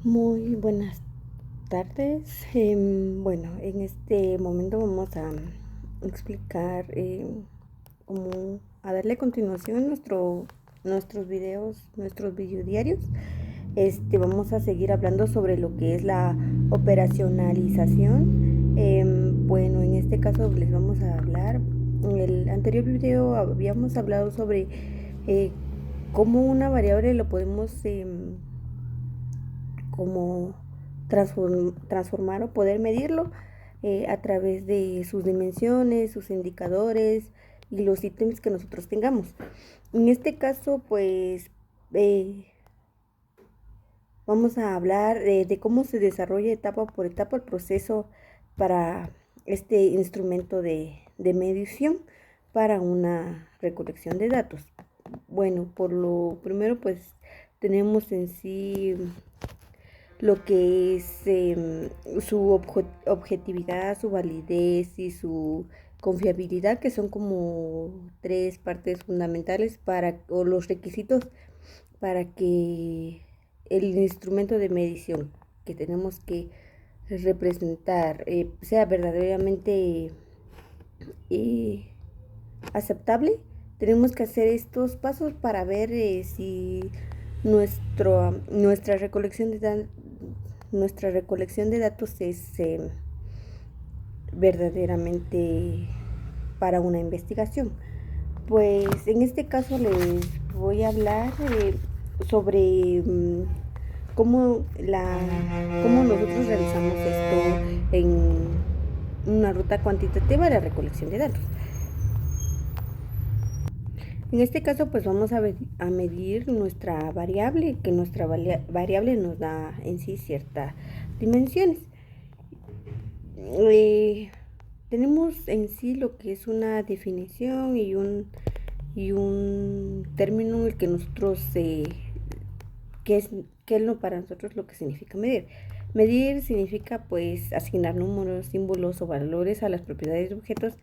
Muy buenas tardes. Bueno, en este momento vamos a explicar cómo a darle continuación a nuestros videos, nuestros videodiarios. Vamos a seguir hablando sobre lo que es la operacionalización. Bueno, en este caso les vamos a hablar. En el anterior video habíamos hablado sobre cómo una variable lo podemos como transformar o poder medirlo a través de sus dimensiones, sus indicadores y los ítems que nosotros tengamos. En este caso, pues vamos a hablar de cómo se desarrolla etapa por etapa el proceso para este instrumento de medición para una recolección de datos. Bueno, por lo primero, pues tenemos en sí lo que es su objetividad, su validez y su confiabilidad, que son como tres partes fundamentales o los requisitos para que el instrumento de medición que tenemos que representar sea verdaderamente eh, aceptable. Tenemos que hacer estos pasos para ver si nuestra nuestra recolección de datos es verdaderamente para una investigación. Pues en este caso les voy a hablar sobre cómo, cómo nosotros realizamos esto en una ruta cuantitativa de la recolección de datos. En este caso, pues vamos a medir nuestra variable, que nuestra variable nos da en sí ciertas dimensiones. Eh, Tenemos en sí lo que es una definición y un término el que nosotros, que es para nosotros lo que significa medir. Medir significa pues asignar números, símbolos o valores a las propiedades de objetos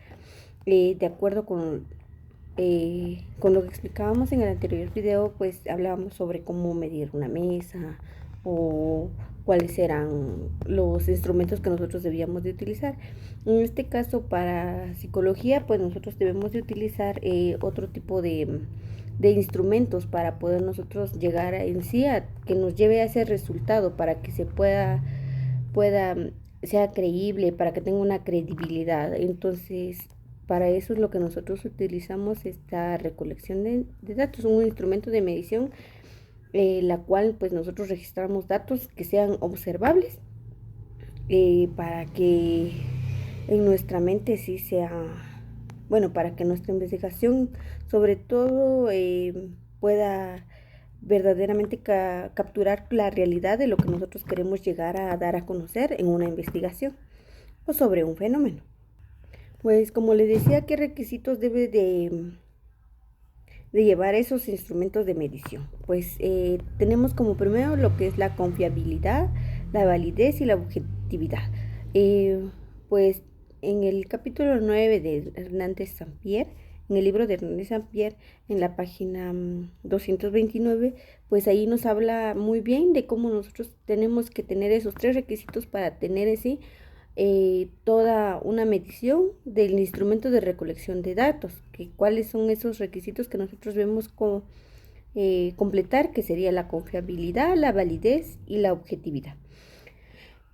de acuerdo con lo que explicábamos en el anterior video. Pues hablábamos sobre cómo medir una mesa o cuáles eran los instrumentos que nosotros debíamos de utilizar. En este caso, para psicología, pues nosotros debemos de utilizar otro tipo de instrumentos para poder nosotros llegar en sí a que nos lleve a ese resultado, para que pueda sea creíble, para que tenga una credibilidad. Entonces, para eso es lo que nosotros utilizamos esta recolección de datos, un instrumento de medición, la cual pues nosotros registramos datos que sean observables para que en nuestra mente sí sea, bueno, para que nuestra investigación sobre todo pueda verdaderamente capturar la realidad de lo que nosotros queremos llegar a dar a conocer en una investigación o sobre un fenómeno. Pues como les decía, ¿qué requisitos debe de llevar esos instrumentos de medición? Pues tenemos como primero lo que es la confiabilidad, la validez y la objetividad. Pues en el capítulo 9 de Hernández Sampier, en el libro de Hernández Sampier, en la página 229, pues ahí nos habla muy bien de cómo nosotros tenemos que tener esos tres requisitos para tener ese toda una medición del instrumento de recolección de datos, que cuáles son esos requisitos que nosotros vemos como completar, que sería la confiabilidad, la validez y la objetividad.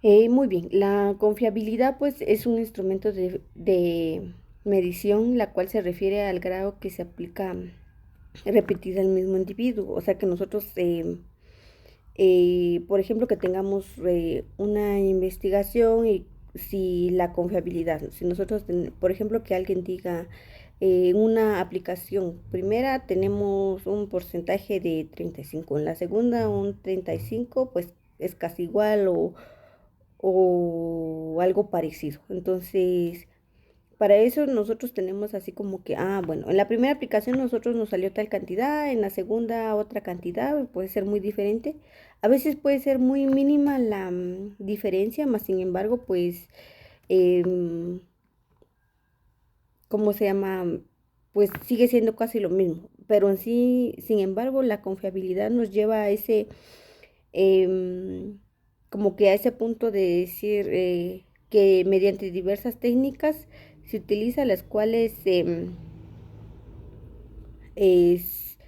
Muy bien, la confiabilidad pues es un instrumento de medición, la cual se refiere al grado que se aplica repetida al mismo individuo. O sea que nosotros por ejemplo, que tengamos una investigación y si la confiabilidad, si nosotros, por ejemplo, que alguien diga una aplicación primera tenemos un porcentaje de 35, en la segunda un 35, pues es casi igual o algo parecido. Entonces, para eso nosotros tenemos así como que, bueno, en la primera aplicación nosotros nos salió tal cantidad, en la segunda otra cantidad, puede ser muy diferente. A veces puede ser muy mínima la diferencia, más sin embargo, pues, em, ¿cómo se llama? Pues sigue siendo casi lo mismo. Pero en sí, sin embargo, la confiabilidad nos lleva a ese, em, como que a ese punto de decir que mediante diversas técnicas se utiliza, las cuales es,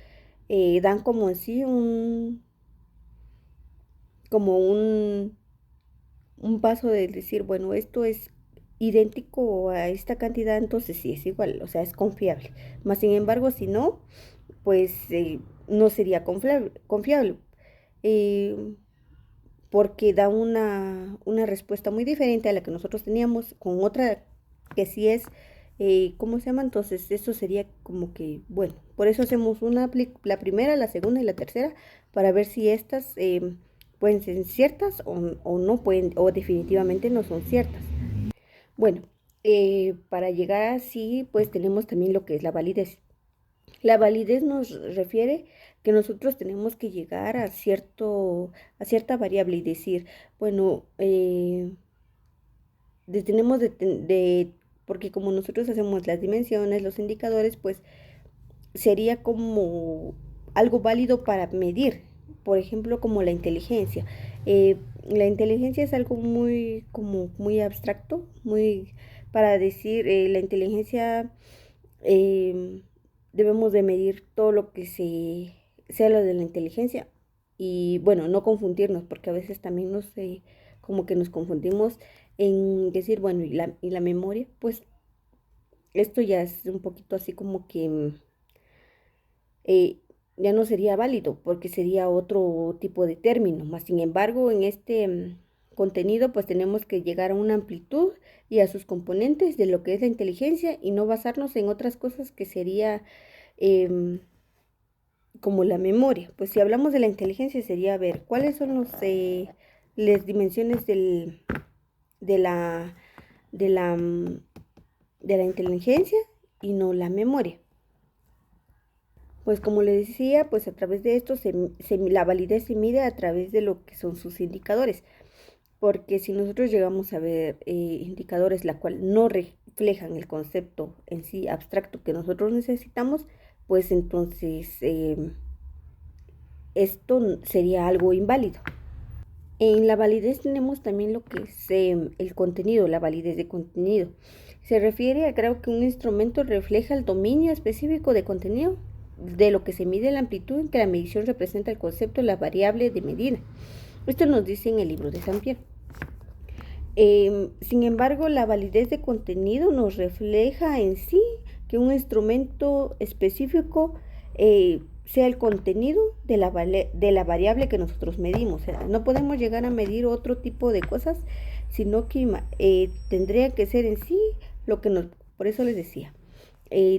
dan como en sí como un paso de decir, bueno, esto es idéntico a esta cantidad, entonces sí es igual, o sea, es confiable. Más sin embargo, si no, pues no sería confiable. Eh, Porque da una respuesta muy diferente a la que nosotros teníamos con otra que sí es, ¿cómo se llama? Entonces, eso sería como que, bueno, por eso hacemos la primera, la segunda y la tercera, para ver si estas pueden ser ciertas o no pueden, o definitivamente no son ciertas. Bueno, para llegar así, pues tenemos también lo que es la validez. La validez nos refiere que nosotros tenemos que llegar a cierta variable y decir, bueno, tenemos porque como nosotros hacemos las dimensiones, los indicadores, pues sería como algo válido para medir, por ejemplo, como la inteligencia. La inteligencia es algo como muy abstracto, muy para decir, la inteligencia eh, debemos de medir todo lo que sea lo de la inteligencia y bueno, no confundirnos porque a veces también como que nos confundimos en decir, bueno, y la memoria, pues esto ya es un poquito así como que eh, ya no sería válido porque sería otro tipo de término. Más sin embargo, en este contenido pues tenemos que llegar a una amplitud y a sus componentes de lo que es la inteligencia y no basarnos en otras cosas que sería em, como la memoria. Pues si hablamos de la inteligencia sería ver cuáles son las dimensiones de la, de la, mm, de la inteligencia y no la memoria. Pues como le decía, pues a través de esto la validez se mide a través de lo que son sus indicadores, porque si nosotros llegamos a ver indicadores la cual no reflejan el concepto en sí abstracto que nosotros necesitamos, pues entonces esto sería algo inválido. En la validez tenemos también lo que es el contenido, la validez de contenido. Se refiere a grado que un instrumento refleja el dominio específico de contenido de lo que se mide la amplitud en que la medición representa el concepto de la variable de medida. Esto nos dice en el libro de Sampier. Sin embargo, la validez de contenido nos refleja en sí que un instrumento específico sea el contenido de la variable que nosotros medimos. O sea, no podemos llegar a medir otro tipo de cosas, sino que tendría que ser en sí lo que nos... Por eso les decía,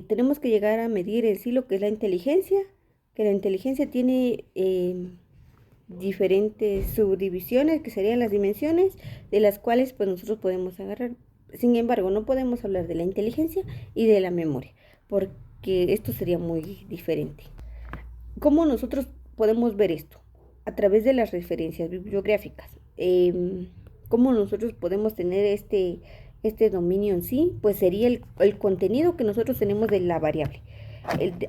tenemos que llegar a medir en sí lo que es la inteligencia, que la inteligencia tiene diferentes subdivisiones, que serían las dimensiones, de las cuales pues nosotros podemos agarrar. Sin embargo, no podemos hablar de la inteligencia y de la memoria, porque esto sería muy diferente. ¿Cómo nosotros podemos ver esto? A través de las referencias bibliográficas. ¿Cómo nosotros podemos tener este dominio en sí? Pues sería el contenido que nosotros tenemos de la variable.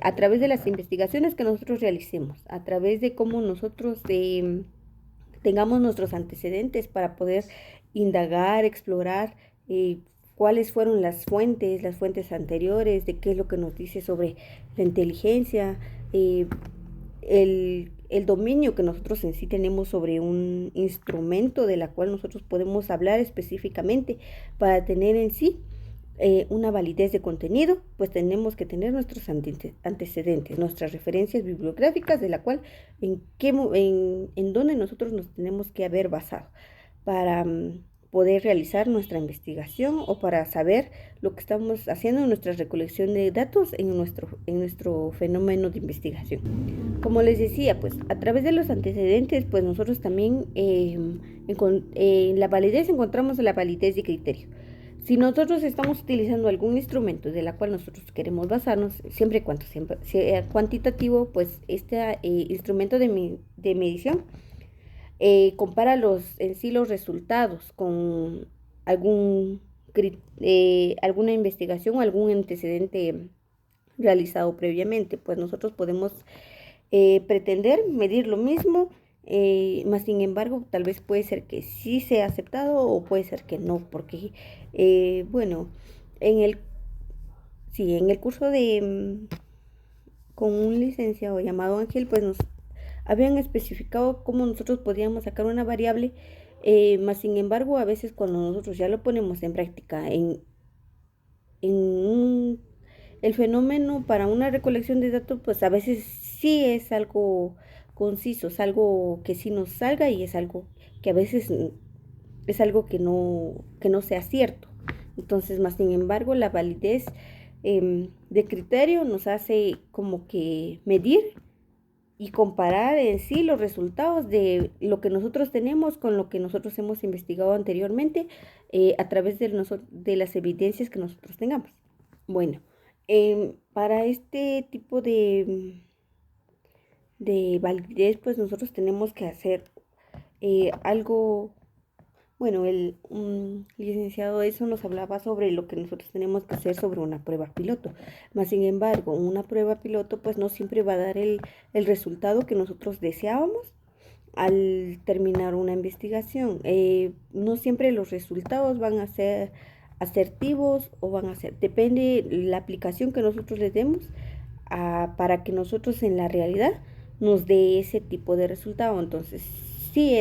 A través de las investigaciones que nosotros realicemos, a través de cómo nosotros tengamos nuestros antecedentes para poder indagar, explorar cuáles fueron las fuentes anteriores, de qué es lo que nos dice sobre la inteligencia, el dominio que nosotros en sí tenemos sobre un instrumento de la cual nosotros podemos hablar específicamente para tener en sí una validez de contenido, pues tenemos que tener nuestros antecedentes, nuestras referencias bibliográficas de la cual en dónde nosotros nos tenemos que haber basado para poder realizar nuestra investigación o para saber lo que estamos haciendo en nuestra recolección de datos en nuestro fenómeno de investigación. Como les decía, pues a través de los antecedentes, pues nosotros también en la validez encontramos la validez de criterio. Si nosotros estamos utilizando algún instrumento de la cual nosotros queremos basarnos, siempre y cuando sea cuantitativo, pues este instrumento de medición compara en sí los resultados con alguna investigación o algún antecedente realizado previamente. Pues nosotros podemos pretender medir lo mismo Más sin embargo, tal vez puede ser que sí sea aceptado o puede ser que no, porque, bueno, en el, sí, en el curso de, con un licenciado llamado Ángel, pues nos habían especificado cómo nosotros podíamos sacar una variable, más sin embargo, a veces cuando nosotros ya lo ponemos en práctica en el fenómeno para una recolección de datos, pues a veces sí es algo conciso, es algo que sí nos salga y es algo que a veces es algo que no sea cierto. Entonces, más sin embargo, la validez de criterio nos hace como que medir y comparar en sí los resultados de lo que nosotros tenemos con lo que nosotros hemos investigado anteriormente a través de las evidencias que nosotros tengamos. Bueno, para este tipo de validez, pues nosotros tenemos que hacer algo, bueno, el licenciado eso nos hablaba sobre lo que nosotros tenemos que hacer sobre una prueba piloto. Más sin embargo, una prueba piloto pues no siempre va a dar el resultado que nosotros deseábamos al terminar una investigación. No siempre los resultados van a ser asertivos o van a ser, depende la aplicación que nosotros le demos para que nosotros en la realidad nos dé ese tipo de resultado. Entonces, sí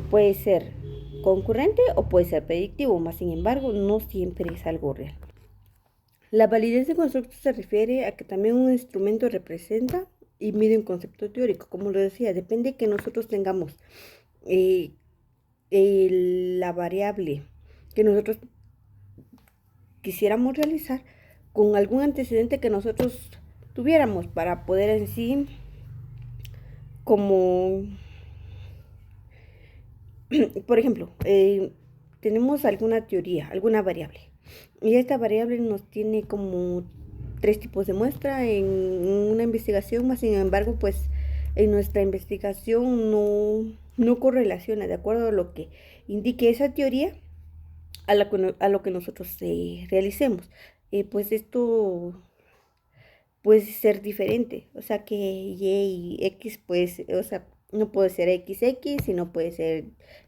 puede ser concurrente o puede ser predictivo, más sin embargo, no siempre es algo real. La validez de constructo se refiere a que también un instrumento representa y mide un concepto teórico. Como lo decía, depende que nosotros tengamos eh, la variable que nosotros quisiéramos realizar con algún antecedente que nosotros tuviéramos para poder en sí como por ejemplo, tenemos alguna teoría, alguna variable y esta variable nos tiene como tres tipos de muestra en una investigación, más sin embargo pues en nuestra investigación no correlaciona de acuerdo a lo que indique esa teoría a lo que nosotros realicemos. Pues esto puede ser diferente, o sea que Y y X pues, o sea, no puede ser XX, sino puede ser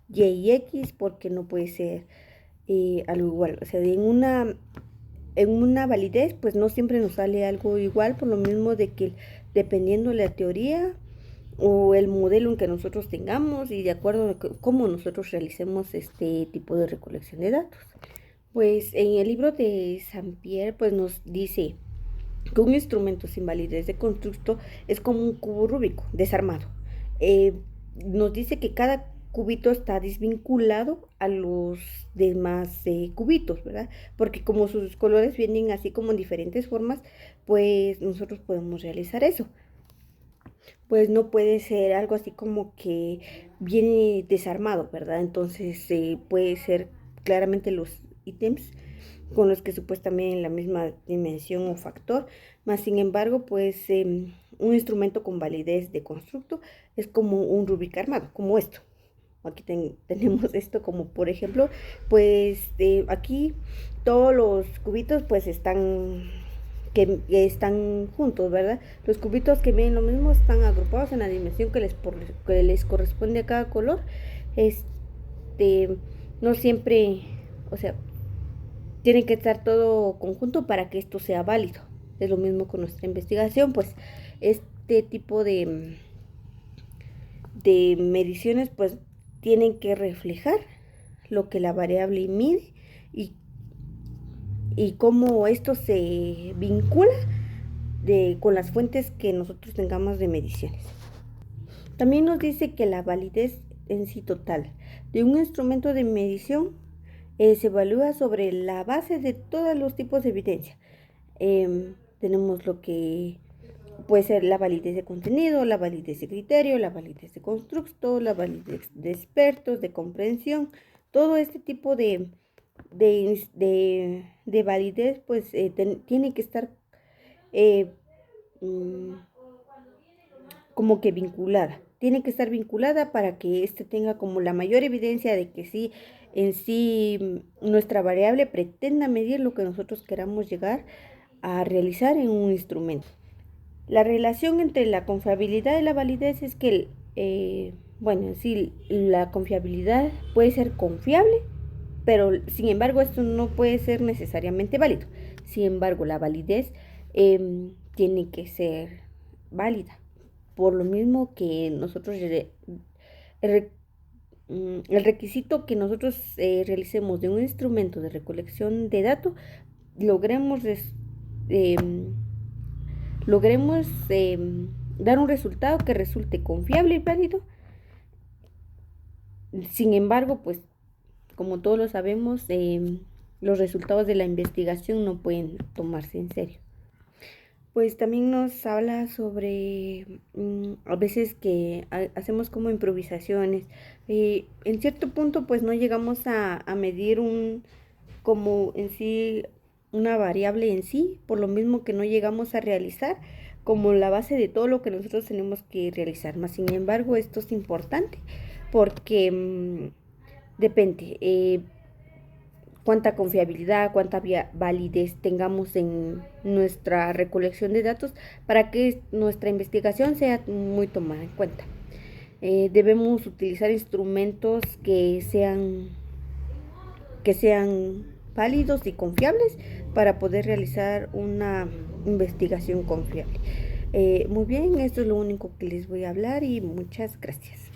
Y y X, porque no puede ser algo igual. O sea, en una validez, pues no siempre nos sale algo igual, por lo mismo de que dependiendo de la teoría o el modelo en que nosotros tengamos y de acuerdo a cómo nosotros realicemos este tipo de recolección de datos. Pues en el libro de Saint-Pierre, pues nos dice que un instrumento sin validez de constructo es como un cubo rúbico desarmado. Eh, Nos dice que cada cubito está desvinculado a los demás cubitos, ¿verdad? Porque como sus colores vienen así como en diferentes formas, pues nosotros podemos realizar eso. Pues no puede ser algo así como que viene desarmado, ¿verdad? Entonces puede ser claramente los ítems con los que supuestamente en la misma dimensión o factor, más sin embargo, pues un instrumento con validez de constructo es como un Rubik armado, como esto. Aquí tenemos esto como por ejemplo, pues aquí todos los cubitos pues que están juntos, ¿verdad? Los cubitos que ven lo mismo están agrupados en la dimensión que les corresponde a cada color. Este, no siempre, o sea, tiene que estar todo conjunto para que esto sea válido. Es lo mismo con nuestra investigación, pues este tipo de mediciones pues tienen que reflejar lo que la variable mide y, y cómo esto se vincula con las fuentes que nosotros tengamos de mediciones. También nos dice que la validez en sí total de un instrumento de medición se evalúa sobre la base de todos los tipos de evidencia. Tenemos lo que puede ser la validez de contenido, la validez de criterio, la validez de constructo, la validez de expertos, de comprensión. Todo este tipo de validez pues tiene que estar eh, mm, como que vinculada. Tiene que estar vinculada para que éste tenga como la mayor evidencia de que sí, en sí, nuestra variable pretenda medir lo que nosotros queramos llegar a realizar en un instrumento. La relación entre la confiabilidad y la validez es que bueno, sí, la confiabilidad puede ser confiable, pero sin embargo esto no puede ser necesariamente válido. Sin embargo, la validez tiene que ser válida. Por lo mismo que nosotros, el, el requisito que nosotros realicemos de un instrumento de recolección de datos, logremos, eh, logremos dar un resultado que resulte confiable y válido. Sin embargo, pues como todos lo sabemos, los resultados de la investigación no pueden tomarse en serio. Pues también nos habla sobre a veces que hacemos como improvisaciones. En cierto punto, pues no llegamos a medir como en sí una variable en sí, por lo mismo que no llegamos a realizar como la base de todo lo que nosotros tenemos que realizar. Más sin embargo, esto es importante porque depende cuánta confiabilidad, cuánta validez tengamos en nuestra recolección de datos para que nuestra investigación sea muy tomada en cuenta. Debemos utilizar instrumentos que sean válidos y confiables para poder realizar una investigación confiable. Muy bien, esto es lo único que les voy a hablar y muchas gracias.